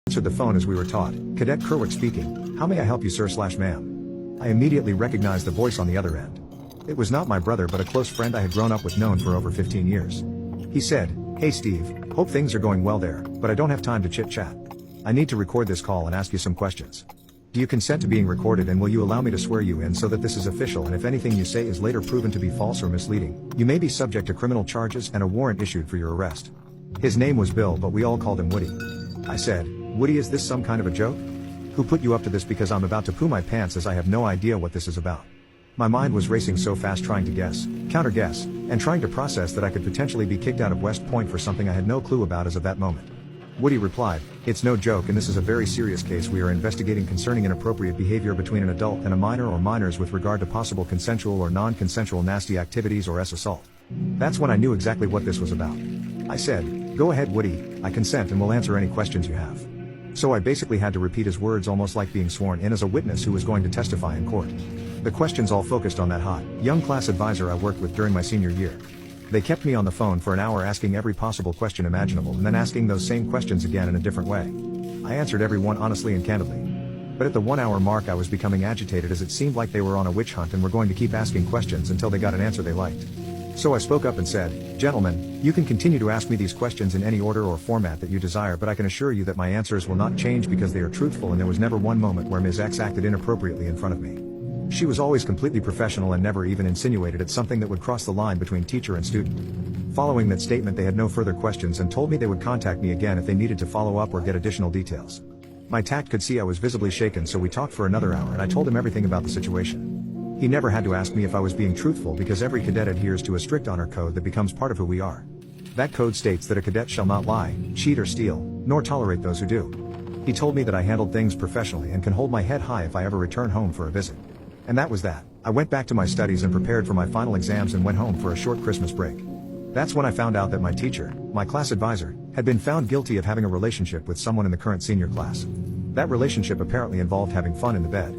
Answered the phone as we were taught. Cadet Kerwick speaking. How may I help you, sir/ma'am? I immediately recognized the voice on the other end. It was not my brother but a close friend I had grown up with, known for over 15 years. He said, "Hey Steve, hope things are going well there, but I don't have time to chit-chat. I need to record this call and ask you some questions. Do you consent to being recorded, and will you allow me to swear you in so that this is official, and if anything you say is later proven to be false or misleading, you may be subject to criminal charges and a warrant issued for your arrest?" His name was Bill, but we all called him Woody. I said, "Woody, is this some kind of a joke? Who put you up to this? Because I'm about to poo my pants as I have no idea what this is about." My mind was racing so fast, trying to guess, counter-guess, and trying to process that I could potentially be kicked out of West Point for something I had no clue about as of that moment. Woody replied, "It's no joke, and this is a very serious case we are investigating concerning inappropriate behavior between an adult and a minor or minors with regard to possible consensual or non-consensual nasty activities or assault." That's when I knew exactly what this was about. I said, "Go ahead, Woody, I consent and will answer any questions you have." So I basically had to repeat his words, almost like being sworn in as a witness who was going to testify in court. The questions all focused on that hot, young class advisor I worked with during my senior year. They kept me on the phone for an hour asking every possible question imaginable and then asking those same questions again in a different way. I answered every one honestly and candidly. But at the 1 hour mark I was becoming agitated, as it seemed like they were on a witch hunt and were going to keep asking questions until they got an answer they liked. So I spoke up and said, "Gentlemen, you can continue to ask me these questions in any order or format that you desire, but I can assure you that my answers will not change because they are truthful, and there was never one moment where Ms. X acted inappropriately in front of me. She was always completely professional and never even insinuated at something that would cross the line between teacher and student." Following that statement, they had no further questions and told me they would contact me again if they needed to follow up or get additional details. My tact could see I was visibly shaken, so we talked for another hour and I told him everything about the situation. He never had to ask me if I was being truthful because every cadet adheres to a strict honor code that becomes part of who we are. That code states that a cadet shall not lie, cheat or steal, nor tolerate those who do. He told me that I handled things professionally and can hold my head high if I ever return home for a visit. And that was that. I went back to my studies and prepared for my final exams and went home for a short Christmas break. That's when I found out that my teacher, my class advisor, had been found guilty of having a relationship with someone in the current senior class. That relationship apparently involved having fun in the bed.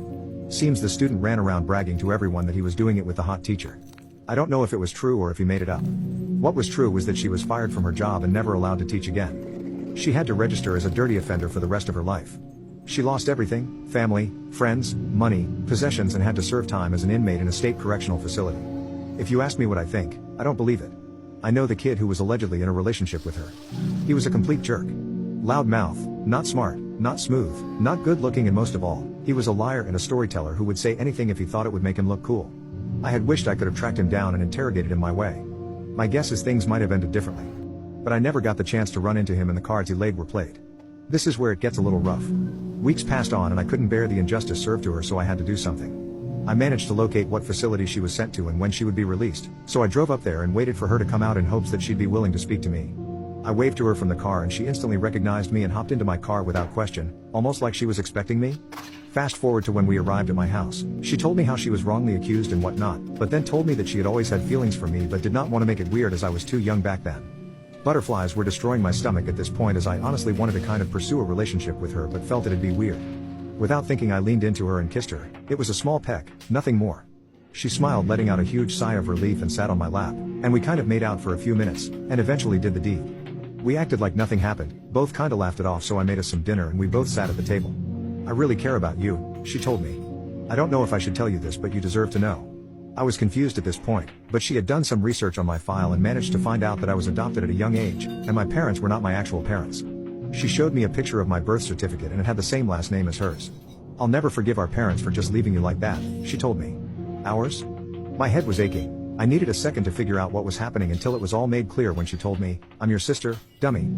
Seems the student ran around bragging to everyone that he was doing it with the hot teacher. I don't know if it was true or if he made it up. What was true was that she was fired from her job and never allowed to teach again. She had to register as a dirty offender for the rest of her life. She lost everything: family, friends, money, possessions, and had to serve time as an inmate in a state correctional facility. If you ask me what I think, I don't believe it. I know the kid who was allegedly in a relationship with her. He was a complete jerk. Loud mouth, not smart, not smooth, not good looking, and most of all, he was a liar and a storyteller who would say anything if he thought it would make him look cool. I had wished I could have tracked him down and interrogated him my way. My guess is things might have ended differently. But I never got the chance to run into him, and the cards he laid were played. This is where it gets a little rough. Weeks passed on and I couldn't bear the injustice served to her, so I had to do something. I managed to locate what facility she was sent to and when she would be released, so I drove up there and waited for her to come out in hopes that she'd be willing to speak to me. I waved to her from the car and she instantly recognized me and hopped into my car without question, almost like she was expecting me. Fast forward to when we arrived at my house. She told me how she was wrongly accused and whatnot, but then told me that she had always had feelings for me but did not want to make it weird as I was too young back then. Butterflies were destroying my stomach at this point, as I honestly wanted to kind of pursue a relationship with her but felt it'd be weird. Without thinking, I leaned into her and kissed her. It was a small peck, nothing more. She smiled, letting out a huge sigh of relief, and sat on my lap, and we kind of made out for a few minutes, and eventually did the deed. We acted like nothing happened, both kinda laughed it off, so I made us some dinner and we both sat at the table. "I really care about you," she told me. "I don't know if I should tell you this, but you deserve to know." I was confused at this point, but she had done some research on my file and managed to find out that I was adopted at a young age, and my parents were not my actual parents. She showed me a picture of my birth certificate and it had the same last name as hers. "I'll never forgive our parents for just leaving you like that," she told me. Ours? My head was aching. I needed a second to figure out what was happening until it was all made clear when she told me, "I'm your sister, dummy."